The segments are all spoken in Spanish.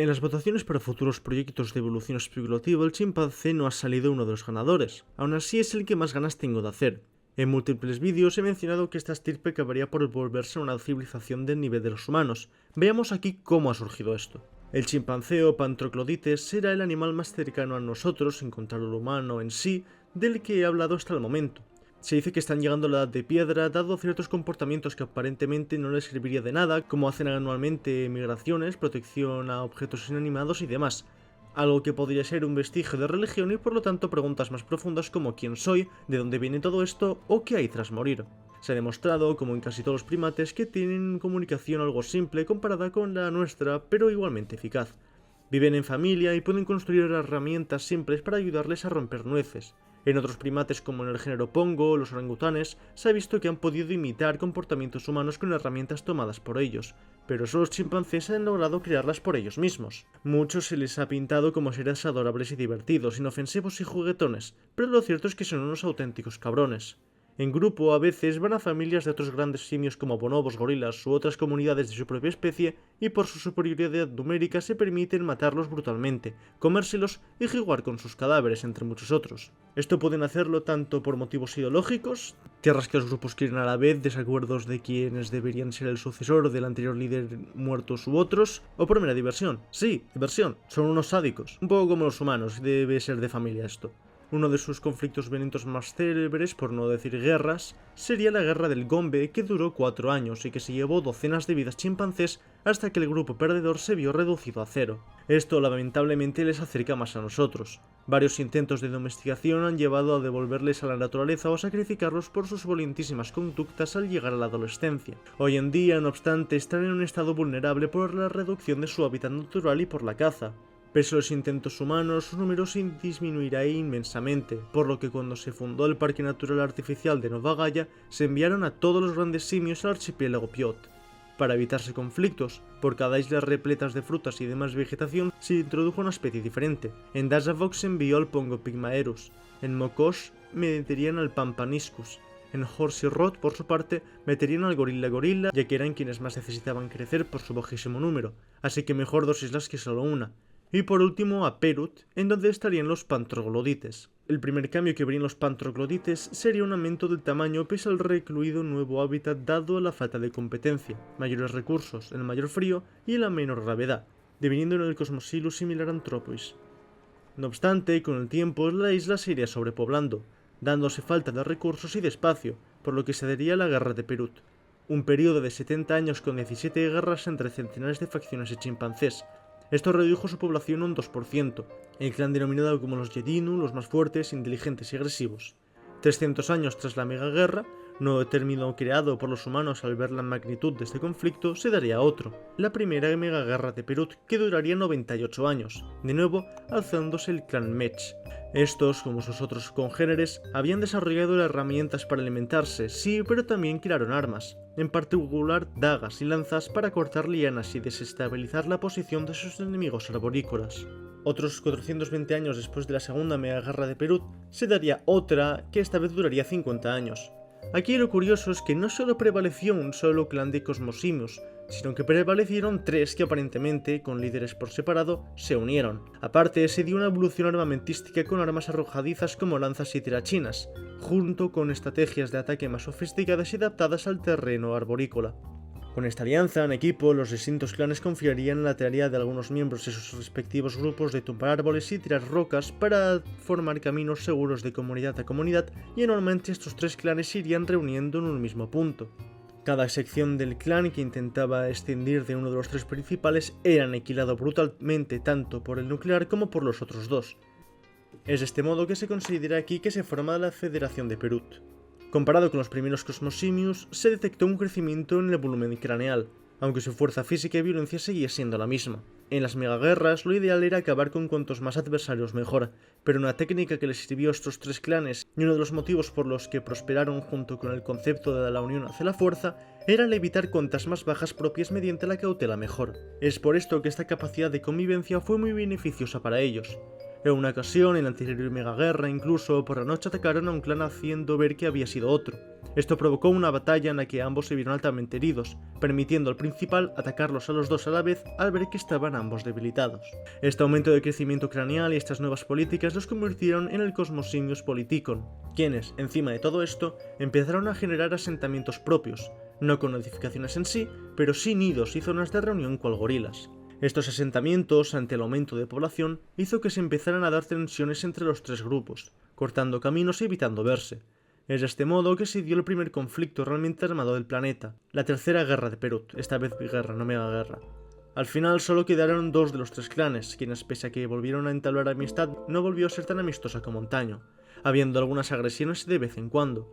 En las votaciones para futuros proyectos de evolución especulativa, el chimpancé no ha salido uno de los ganadores. Aún así es el que más ganas tengo de hacer. En múltiples vídeos he mencionado que esta estirpe acabaría por volverse una civilización del nivel de los humanos. Veamos aquí cómo ha surgido esto. El chimpancé o Patroclodites será el animal más cercano a nosotros, en contra al humano en sí, del que he hablado hasta el momento. Se dice que están llegando a la edad de piedra, dado ciertos comportamientos que aparentemente no les serviría de nada, como hacen anualmente migraciones, protección a objetos inanimados y demás. Algo que podría ser un vestigio de religión y por lo tanto preguntas más profundas como quién soy, de dónde viene todo esto o qué hay tras morir. Se ha demostrado, como en casi todos los primates, que tienen comunicación algo simple comparada con la nuestra, pero igualmente eficaz. Viven en familia y pueden construir herramientas simples para ayudarles a romper nueces. En otros primates como en el género Pongo o los orangutanes, se ha visto que han podido imitar comportamientos humanos con herramientas tomadas por ellos, pero solo los chimpancés han logrado crearlas por ellos mismos. Muchos se les ha pintado como seres adorables y divertidos, inofensivos y juguetones, pero lo cierto es que son unos auténticos cabrones. En grupo a veces van a familias de otros grandes simios como bonobos, gorilas u otras comunidades de su propia especie y por su superioridad numérica se permiten matarlos brutalmente, comérselos y jugar con sus cadáveres, entre muchos otros. Esto pueden hacerlo tanto por motivos ideológicos, tierras que los grupos quieren a la vez, desacuerdos de quienes deberían ser el sucesor del anterior líder muertos u otros, o por mera diversión. Sí, diversión, son unos sádicos, un poco como los humanos, debe ser de familia esto. Uno de sus conflictos violentos más célebres, por no decir guerras, sería la guerra del Gombe, que duró 4 años y que se llevó docenas de vidas chimpancés hasta que el grupo perdedor se vio reducido a 0. Esto lamentablemente les acerca más a nosotros. Varios intentos de domesticación han llevado a devolverles a la naturaleza o sacrificarlos por sus violentísimas conductas al llegar a la adolescencia. Hoy en día, no obstante, están en un estado vulnerable por la reducción de su hábitat natural y por la caza. Pese a los intentos humanos, su número disminuirá inmensamente, por lo que cuando se fundó el Parque Natural Artificial de Nova Gaia, se enviaron a todos los grandes simios al archipiélago Piot. Para evitarse conflictos, por cada isla repletas de frutas y demás vegetación se introdujo una especie diferente. En Dasavox se envió al Pongo Pygmaerus, en Mokosh meterían al Pampaniscus, en Horsey-Rod, por su parte, meterían al gorila, ya que eran quienes más necesitaban crecer por su bajísimo número, así que mejor 2 islas que solo una. Y por último a Perut, en donde estarían los Patroclodites. El primer cambio que verían los Patroclodites sería un aumento del tamaño pese al recluido nuevo hábitat dado a la falta de competencia, mayores recursos, el mayor frío y la menor gravedad, deviniendo en el Cosmosilus similar a Anthropois. No obstante, con el tiempo la isla se iría sobrepoblando, dándose falta de recursos y de espacio, por lo que se daría la Guerra de Perut. Un periodo de 70 años con 17 guerras entre centenares de facciones de chimpancés. Esto redujo su población un 2%, el clan denominado como los Jedinu, los más fuertes, inteligentes y agresivos. 300 años tras la megaguerra, nuevo término creado por los humanos al ver la magnitud de este conflicto, se daría otro, la primera megaguerra de Perut, que duraría 98 años, de nuevo alzándose el clan Mech. Estos, como sus otros congéneres, habían desarrollado herramientas para alimentarse, sí, pero también crearon armas, en particular dagas y lanzas para cortar lianas y desestabilizar la posición de sus enemigos arborícolas. Otros 420 años después de la segunda megaguerra de Perut, se daría otra que esta vez duraría 50 años. Aquí lo curioso es que no solo prevaleció un solo clan de Cosmosimius, sino que prevalecieron 3 que aparentemente, con líderes por separado, se unieron. Aparte, se dio una evolución armamentística con armas arrojadizas como lanzas y tirachinas, junto con estrategias de ataque más sofisticadas y adaptadas al terreno arborícola. Con esta alianza en equipo, los distintos clanes confiarían en la tarea de algunos miembros de sus respectivos grupos de tumbar árboles y tirar rocas para formar caminos seguros de comunidad a comunidad, y anualmente estos 3 clanes se irían reuniendo en un mismo punto. Cada sección del clan que intentaba escindir de uno de los 3 principales era aniquilado brutalmente tanto por el nuclear como por los otros 2. Es de este modo que se considera aquí que se forma la Federación de Perut. Comparado con los primeros Cosmosimius, se detectó un crecimiento en el volumen craneal, aunque su fuerza física y violencia seguía siendo la misma. En las megaguerras, lo ideal era acabar con cuantos más adversarios mejor, pero una técnica que les sirvió a estos 3 clanes, y uno de los motivos por los que prosperaron junto con el concepto de la unión hacia la fuerza, era el evitar cuantas más bajas propias mediante la cautela mejor. Es por esto que esta capacidad de convivencia fue muy beneficiosa para ellos. En una ocasión, en la anterior megaguerra, incluso por la noche atacaron a un clan haciendo ver que había sido otro. Esto provocó una batalla en la que ambos se vieron altamente heridos, permitiendo al principal atacarlos a los dos a la vez al ver que estaban ambos debilitados. Este aumento de crecimiento craneal y estas nuevas políticas los convirtieron en el Cosmos Simius Politikon, quienes, encima de todo esto, empezaron a generar asentamientos propios, no con edificaciones en sí, pero sí nidos y zonas de reunión cual gorilas. Estos asentamientos, ante el aumento de población, hizo que se empezaran a dar tensiones entre los tres grupos, cortando caminos y evitando verse. Es de este modo que se dio el primer conflicto realmente armado del planeta, la Tercera Guerra de Perut, esta vez guerra, no megaguerra. Al final solo quedaron dos de los tres clanes, quienes pese a que volvieron a entablar amistad, no volvió a ser tan amistosa como antaño, habiendo algunas agresiones de vez en cuando.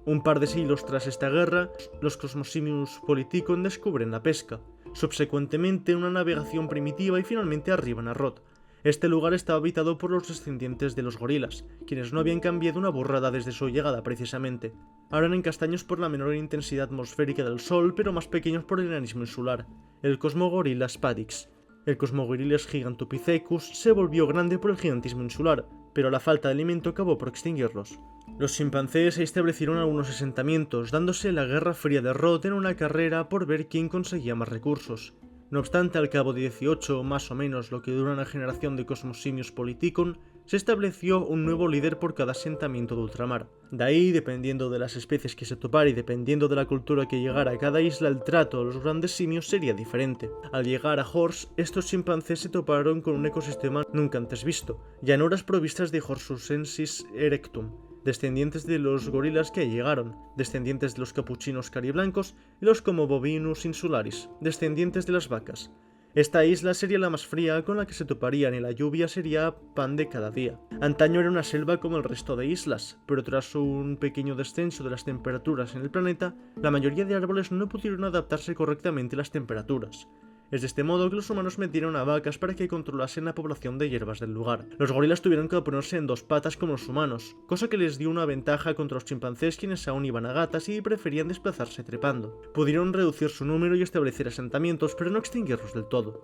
Un par de siglos tras esta guerra, los Cosmos Simius Politikon descubren la pesca, subsecuentemente una navegación primitiva y finalmente arriban a Rod. Este lugar estaba habitado por los descendientes de los gorilas, quienes no habían cambiado una burrada desde su llegada precisamente. Ahora eran castaños por la menor intensidad atmosférica del Sol, pero más pequeños por el enanismo insular, el Cosmogorilla spadix. El Cosmogorillus gigantopithecus se volvió grande por el gigantismo insular, pero la falta de alimento acabó por extinguirlos. Los chimpancés se establecieron algunos asentamientos, dándose la Guerra Fría de Rod en una carrera por ver quién conseguía más recursos. No obstante, al cabo de 18, más o menos lo que dura una generación de Cosmos Simius Politikon, se estableció un nuevo líder por cada asentamiento de ultramar. De ahí, dependiendo de las especies que se topara y dependiendo de la cultura que llegara a cada isla, el trato a los grandes simios sería diferente. Al llegar a Horse, estos chimpancés se toparon con un ecosistema nunca antes visto, llanuras provistas de Horsusensis erectum, descendientes de los gorilas que llegaron, descendientes de los capuchinos cariblancos y los Comobobinus insularis, descendientes de las vacas. Esta isla sería la más fría con la que se toparían y la lluvia sería pan de cada día. Antaño era una selva como el resto de islas, pero tras un pequeño descenso de las temperaturas en el planeta, la mayoría de árboles no pudieron adaptarse correctamente a las temperaturas. Es de este modo que los humanos metieron a vacas para que controlasen la población de hierbas del lugar. Los gorilas tuvieron que ponerse en dos patas como los humanos, cosa que les dio una ventaja contra los chimpancés, quienes aún iban a gatas y preferían desplazarse trepando. Pudieron reducir su número y establecer asentamientos, pero no extinguirlos del todo.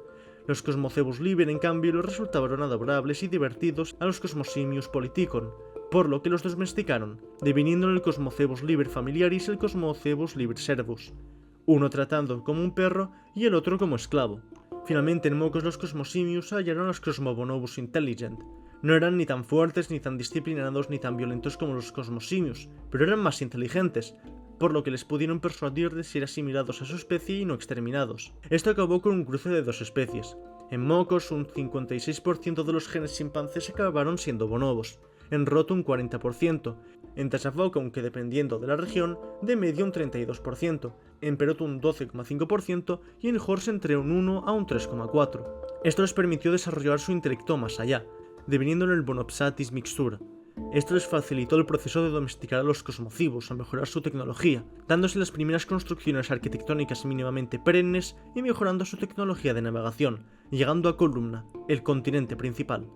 Los Cosmocebus liber, en cambio, les resultaron adorables y divertidos a los Cosmos Simius Politikon, por lo que los domesticaron, diviniendo en el Cosmocebus liber familiaris y el Cosmocebus liber servus, uno tratando como un perro y el otro como esclavo. Finalmente en Mocos los Cosmos Simius hallaron a los Cosmobonobus Intelligent. No eran ni tan fuertes, ni tan disciplinados, ni tan violentos como los Cosmos Simius, pero eran más inteligentes, por lo que les pudieron persuadir de ser asimilados a su especie y no exterminados. Esto acabó con un cruce de dos especies. En Mocos un 56% de los genes chimpancés acabaron siendo bonobos, en Rot un 40%, en Tachafoc, aunque dependiendo de la región, de medio un 32%, en Perot un 12,5% y en Horse entre un 1 a un 3,4%. Esto les permitió desarrollar su intelecto más allá, deviniendo en el Bonopsatis mixtura. Esto les facilitó el proceso de domesticar a los cosmocibos, a mejorar su tecnología, dándose las primeras construcciones arquitectónicas mínimamente perennes y mejorando su tecnología de navegación, llegando a Columna, el continente principal.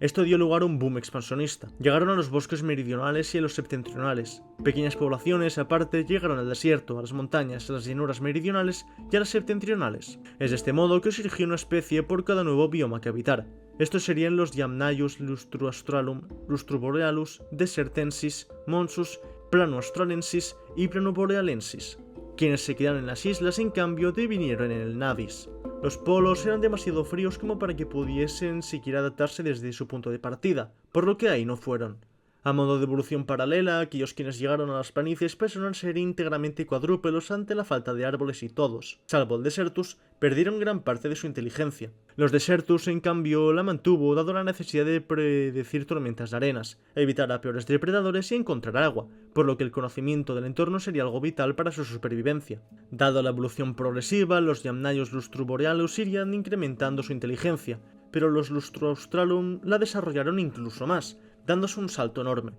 Esto dio lugar a un boom expansionista. Llegaron a los bosques meridionales y a los septentrionales. Pequeñas poblaciones, aparte, llegaron al desierto, a las montañas, a las llanuras meridionales y a las septentrionales. Es de este modo que surgió una especie por cada nuevo bioma que habitara. Estos serían los Yamnaius lustruaustralum, lustruborealus, desertensis, monsus, planoaustralensis y planoborealensis. Quienes se quedaron en las islas, en cambio, devinieron en el Navis. Los polos eran demasiado fríos como para que pudiesen siquiera adaptarse desde su punto de partida, por lo que ahí no fueron. A modo de evolución paralela, aquellos quienes llegaron a las planicies pasaron a ser íntegramente cuadrúpedos ante la falta de árboles y todos, salvo el Desertus, perdieron gran parte de su inteligencia. Los Desertus, en cambio, la mantuvo dado la necesidad de predecir tormentas de arenas, evitar a peores depredadores y encontrar agua, por lo que el conocimiento del entorno sería algo vital para su supervivencia. Dado la evolución progresiva, los Yamnaios lustruborealus irían incrementando su inteligencia, pero los lustruaustralum la desarrollaron incluso más, dándose un salto enorme.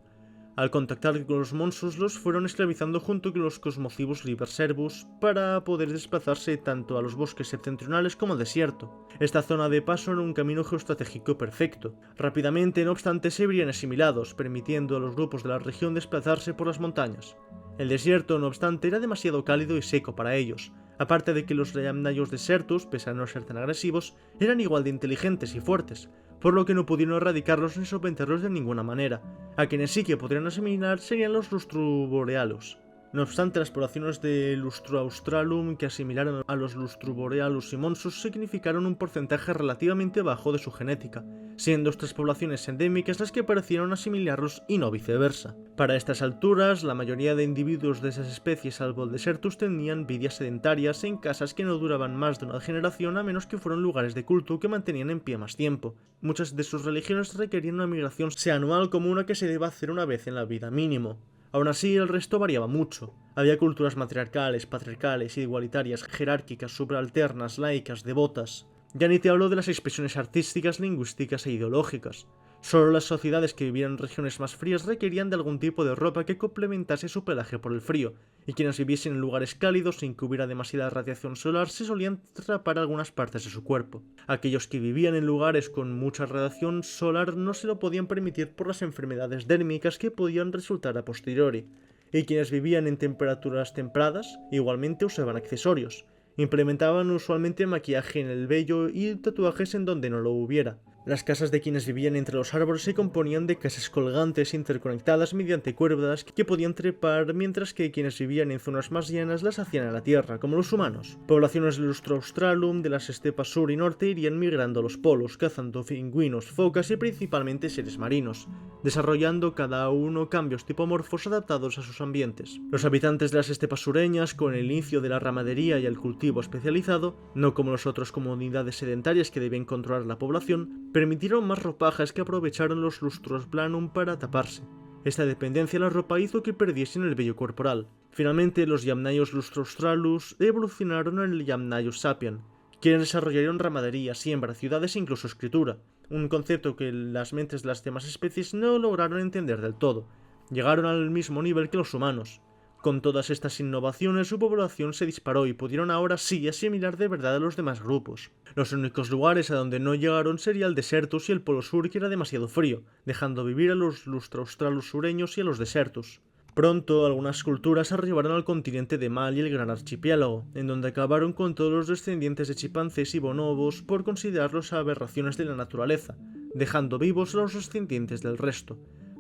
Al contactar con los monsus los fueron esclavizando junto con los Cosmocibus liber servus para poder desplazarse tanto a los bosques septentrionales como al desierto. Esta zona de paso era un camino geoestratégico perfecto. Rápidamente, no obstante, se verían asimilados, permitiendo a los grupos de la región desplazarse por las montañas. El desierto, no obstante, era demasiado cálido y seco para ellos, aparte de que los Yamnaios desertus, pese a no ser tan agresivos, eran igual de inteligentes y fuertes, por lo que no pudieron erradicarlos ni someterlos de ninguna manera. A quienes sí que podrían asimilar serían los Lustroborealus. No obstante, las poblaciones de Lustro australum que asimilaron a los Lustroborealus y Monsus significaron un porcentaje relativamente bajo de su genética, siendo estas poblaciones endémicas las que parecieron asimilarlos y no viceversa. Para estas alturas, la mayoría de individuos de esas especies, salvo el Desertus, tenían vidas sedentarias en casas que no duraban más de una generación a menos que fueran lugares de culto que mantenían en pie más tiempo. Muchas de sus religiones requerían una migración anual como una que se deba hacer una vez en la vida mínimo. Aún así, el resto variaba mucho. Había culturas matriarcales, patriarcales, igualitarias, jerárquicas, subalternas, laicas, devotas. Ya ni te hablo de las expresiones artísticas, lingüísticas e ideológicas. Solo las sociedades que vivían en regiones más frías requerían de algún tipo de ropa que complementase su pelaje por el frío, y quienes viviesen en lugares cálidos sin que hubiera demasiada radiación solar se solían tapar algunas partes de su cuerpo. Aquellos que vivían en lugares con mucha radiación solar no se lo podían permitir por las enfermedades dérmicas que podían resultar a posteriori, y quienes vivían en temperaturas templadas igualmente usaban accesorios. Implementaban usualmente maquillaje en el vello y tatuajes en donde no lo hubiera. Las casas de quienes vivían entre los árboles se componían de casas colgantes interconectadas mediante cuerdas que podían trepar, mientras que quienes vivían en zonas más llanas las hacían a la tierra, como los humanos. Poblaciones del Lustro australum, de las estepas sur y norte, irían migrando a los polos, cazando pingüinos, focas y principalmente seres marinos, desarrollando cada uno cambios tipomorfos adaptados a sus ambientes. Los habitantes de las estepas sureñas, con el inicio de la ramadería y el cultivo especializado, no como las otras comunidades sedentarias que debían controlar la población, permitieron más ropajes que aprovecharon los Lustros planum para taparse. Esta dependencia de la ropa hizo que perdiesen el vello corporal. Finalmente, los Yamnaios Lustroaustralus evolucionaron en el Yamnaios sapien, quienes desarrollaron ramadería, siembra, ciudades e incluso escritura, un concepto que las mentes de las demás especies no lograron entender del todo. Llegaron al mismo nivel que los humanos. Con todas estas innovaciones, su población se disparó y pudieron ahora sí asimilar de verdad a los demás grupos. Los únicos lugares a donde no llegaron sería el Desertus y el Polo Sur, que era demasiado frío, dejando vivir a los Lustroaustralus sureños y a los Desertus. Pronto, algunas culturas arribaron al continente de Mal y el Gran Archipiélago, en donde acabaron con todos los descendientes de chimpancés y bonobos por considerarlos aberraciones de la naturaleza, dejando vivos a los descendientes del resto.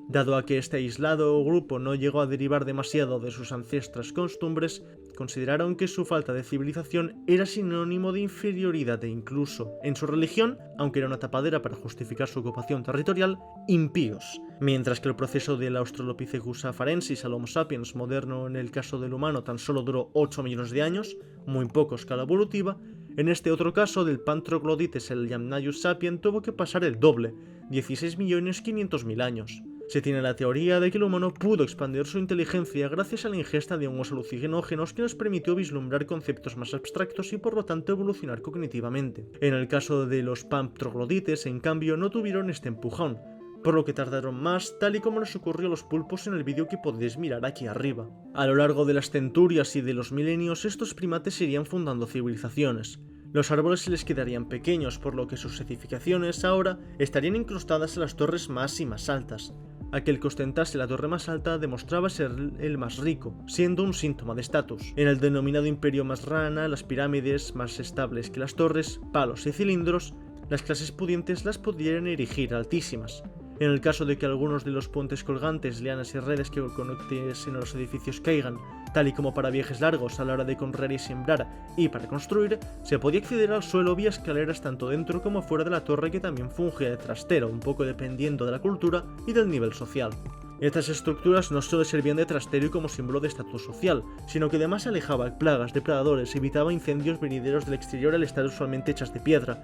Dado a que este aislado grupo no llegó a derivar demasiado de sus ancestras costumbres, consideraron que su falta de civilización era sinónimo de inferioridad e incluso, en su religión, aunque era una tapadera para justificar su ocupación territorial, impíos. Mientras que el proceso del Australopithecus afarensis al Homo sapiens moderno en el caso del humano tan solo duró 8 millones de años, muy poco a escala evolutiva, en este otro caso del Pantroglodites el Yamnaios sapien tuvo que pasar el doble, 16.500.000 años. Se tiene la teoría de que el humano pudo expandir su inteligencia gracias a la ingesta de hongos alucinógenos que nos permitió vislumbrar conceptos más abstractos y por lo tanto evolucionar cognitivamente. En el caso de los Pantroglodites, en cambio, no tuvieron este empujón, por lo que tardaron más, tal y como les ocurrió a los pulpos en el vídeo que podéis mirar aquí arriba. A lo largo de las centurias y de los milenios, estos primates irían fundando civilizaciones. Los árboles se les quedarían pequeños, por lo que sus edificaciones ahora estarían incrustadas en las torres más y más altas. Aquel que ostentase la torre más alta demostraba ser el más rico, siendo un síntoma de estatus. En el denominado Imperio Masrana, las pirámides, más estables que las torres, palos y cilindros, las clases pudientes las pudieran erigir altísimas. En el caso de que algunos de los puentes colgantes, lianas y redes que conecten a los edificios caigan, tal y como para viajes largos a la hora de correr y sembrar y para construir, se podía acceder al suelo vía escaleras tanto dentro como fuera de la torre, que también funge de trastero, un poco dependiendo de la cultura y del nivel social. Estas estructuras no solo servían de trastero y como símbolo de estatus social, sino que además alejaba plagas, depredadores, evitaba incendios venideros del exterior al estar usualmente hechas de piedra,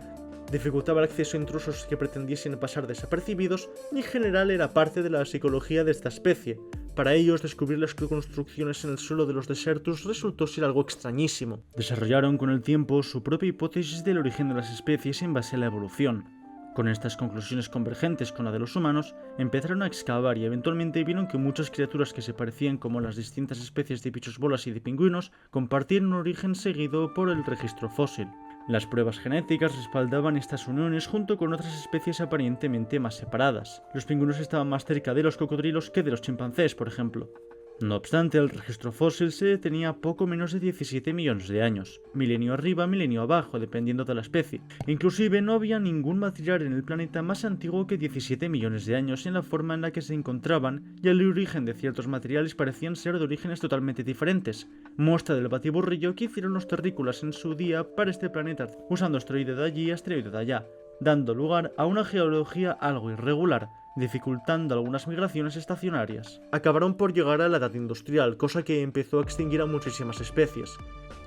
dificultaba el acceso a intrusos que pretendiesen pasar desapercibidos y en general era parte de la psicología de esta especie. Para ellos, descubrir las construcciones en el suelo de los Desertus resultó ser algo extrañísimo. Desarrollaron con el tiempo su propia hipótesis del origen de las especies en base a la evolución. Con estas conclusiones convergentes con la de los humanos, empezaron a excavar y eventualmente vieron que muchas criaturas que se parecían como las distintas especies de bichos bolas y de pingüinos compartían un origen seguido por el registro fósil. Las pruebas genéticas respaldaban estas uniones junto con otras especies aparentemente más separadas. Los pingüinos estaban más cerca de los cocodrilos que de los chimpancés, por ejemplo. No obstante, el registro fósil se tenía poco menos de 17 millones de años, milenio arriba, milenio abajo, dependiendo de la especie. Inclusive no había ningún material en el planeta más antiguo que 17 millones de años en la forma en la que se encontraban, y el origen de ciertos materiales parecían ser de orígenes totalmente diferentes, muestra del batiburrillo que hicieron los terrícolas en su día para este planeta, usando asteroide de allí y asteroide de allá, dando lugar a una geología algo irregular, dificultando algunas migraciones estacionarias. Acabaron por llegar a la edad industrial, cosa que empezó a extinguir a muchísimas especies.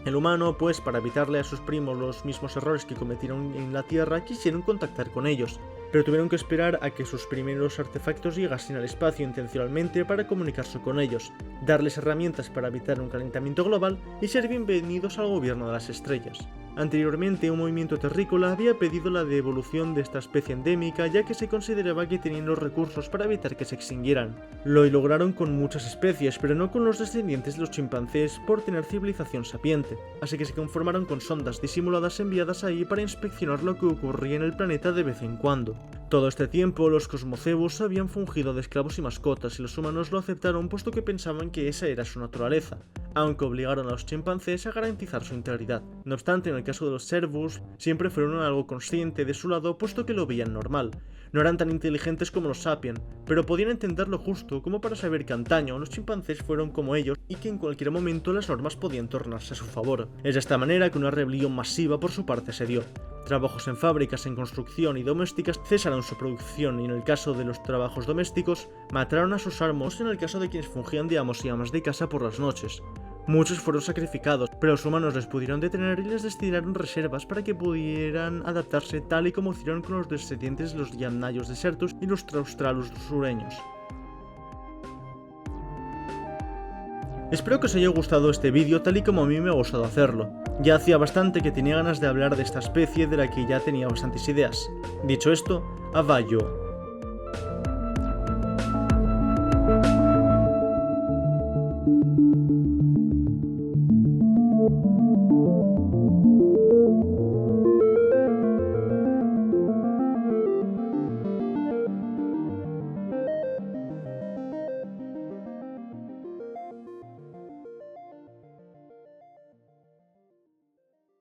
El humano, pues, para evitarle a sus primos los mismos errores que cometieron en la Tierra, quisieron contactar con ellos, pero tuvieron que esperar a que sus primeros artefactos llegasen al espacio intencionalmente para comunicarse con ellos, darles herramientas para evitar un calentamiento global y ser bienvenidos al gobierno de las estrellas. Anteriormente, un movimiento terrícola había pedido la devolución de esta especie endémica, ya que se consideraba que tenían los recursos para evitar que se extinguieran. Lo lograron con muchas especies, pero no con los descendientes de los chimpancés por tener civilización sapiente, así que se conformaron con sondas disimuladas enviadas ahí para inspeccionar lo que ocurría en el planeta de vez en cuando. Todo este tiempo, los cosmocebos habían fungido de esclavos y mascotas, y los humanos lo aceptaron puesto que pensaban que esa era su naturaleza, aunque obligaron a los chimpancés a garantizar su integridad. No obstante, en el caso de los cérvus, siempre fueron algo consciente de su lado puesto que lo veían normal. No eran tan inteligentes como los sapiens, pero podían entender lo justo como para saber que antaño los chimpancés fueron como ellos y que en cualquier momento las normas podían tornarse a su favor. Es de esta manera que una rebelión masiva por su parte se dio. Trabajos en fábricas, en construcción y domésticas cesaron su producción, y en el caso de los trabajos domésticos, mataron a sus amos en el caso de quienes fungían de amos y amas de casa por las noches. Muchos fueron sacrificados, pero los humanos les pudieron detener y les destinaron reservas para que pudieran adaptarse tal y como hicieron con los descendientes de los Yamnayos desertus y los Traustralus sureños. Espero que os haya gustado este vídeo tal y como a mí me ha gustado hacerlo. Ya hacía bastante que tenía ganas de hablar de esta especie de la que ya tenía bastantes ideas. Dicho esto, a Bayo.